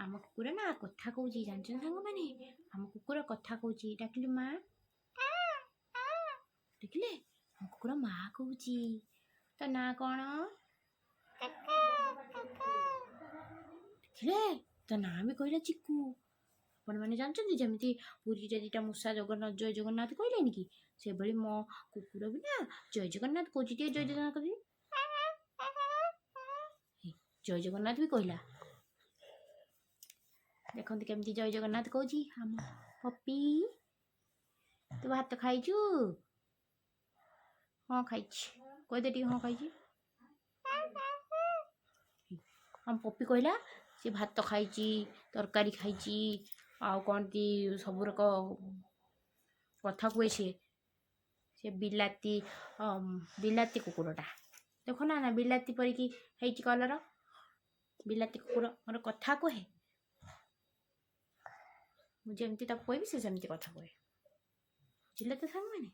आम कुकुर ना कथा कौच जान सांग मैंने आम कुकुर कथा कौच डाकिलु माँ देखिले आम कुकुर माँ कौच तो ना कौन देखिले तो ना भी कहला चिक्कू आपण मैंने जानते जमी पुरी दीटा मूषा जगन्नाथ जय जगन्नाथ कहलेनि कि से भाई मो कुकुर भी ना जय जगन्नाथ कौच जय जगन्नाथ कह जय जगन्नाथ भी कहला देखते केमती जय जगन्नाथ कौची हम पप्पी तू भात खाइचु हाँ खाई कहदे टी हाँ खाई हम पप्पी कहला सी भात खाई तरकारी खाई आउ कौन ती सब कथा कहे से बिलाती बिलाती कुकुरटा देख ना ना बिलाती परिकी है कलर बिलाती कुकुर मोर कथा कहे मुझे एमती कहबी से सेमती कथा कहे बुझे तो सांग मैंने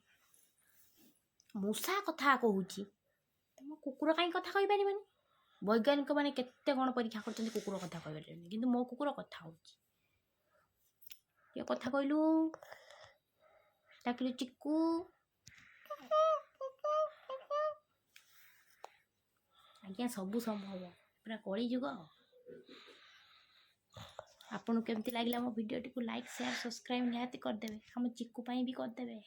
मूषा कथा कहूँ तुम कुकुर कहीं कथा कही पार वैज्ञानिक मैंने केते कौन परीक्षा कर कुकुर कथा कह कि मो कुकुर कथा हो कथा कहलु डाकिलु चिक्कू आज्ञा सबू संभव पूरा कली जुग आपन केमती लगे मो वीडियो टी लाइक शेयर सब्सक्राइब निहाती करदेवे हम चिक्कू पाई भी करदेवे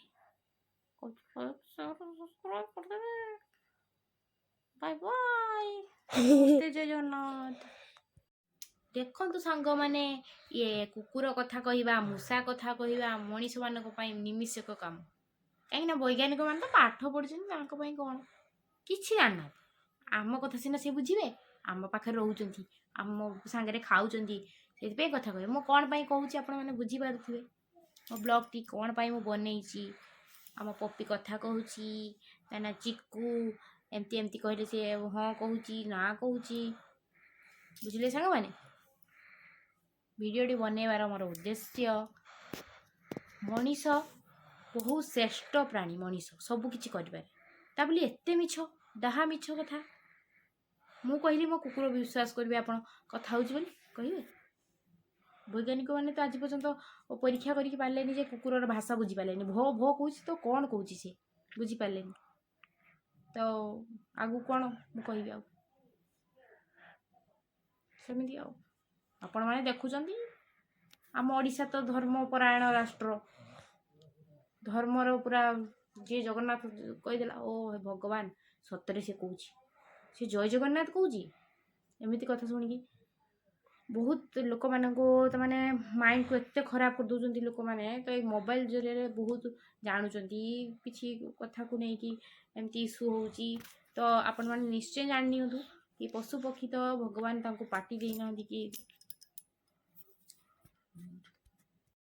बाय बाय जय जगन्नाथ देखु सांग मैंने ये कुकुर कथा कहवा मूषा कथा कहवा मनीष मान निमिषक काम कहीं वैज्ञानिक मान तो पाठ पढ़ुं कौन कि जानना आम कथा सीना सी बुझे आम पाखे रोच आम सांगे खाऊँ से कथा कहे मो कौन कहूँ आपण मैंने बुझीपारे मो ब्लॉग टी कौन मु बनई आम पप्पी कथा कहूँ ना चिक्कू एमती एमती कहले सी हाँ कहूँ ना कहूँ बुझे सांग मैंने वीडियोटी बनइबार मोर उद्देश्य मनीष बहुत श्रेष्ठ प्राणी मनीष सबकि कर एते मिछ डाहा मिछ कथा मु कहली मो कुकुर विश्वास करेंगे आप कथा हूँ कहे वैज्ञानिक मैंने तो आज पर्यंत परीक्षा करके पारे जे कुकुर भाषा बुझीपारे भो भो कहूँ तो कौन कहूँ सी बुझीपारे तो आगु कौन मु कहि सेमती आपण मैंने देखुं आम ओडिशा तो धर्मपरायण राष्ट्र धर्मर पूरा जी जगन्नाथ कहीदेला ओ भगवान सतरे से कौच से जय जगन्नाथ कौच एमती कथा शुणिकी बहुत लोक मानक मैंने माइंड को एत खराब कर दौरान लोक मैंने तो ये मोबाइल जरिए बहुत जानुंट कि कथा को लेकिन एमती इश्यू हो तो आपण मैंने निश्चय जान कि पशु पक्षी तो भगवान पार्टी देना कि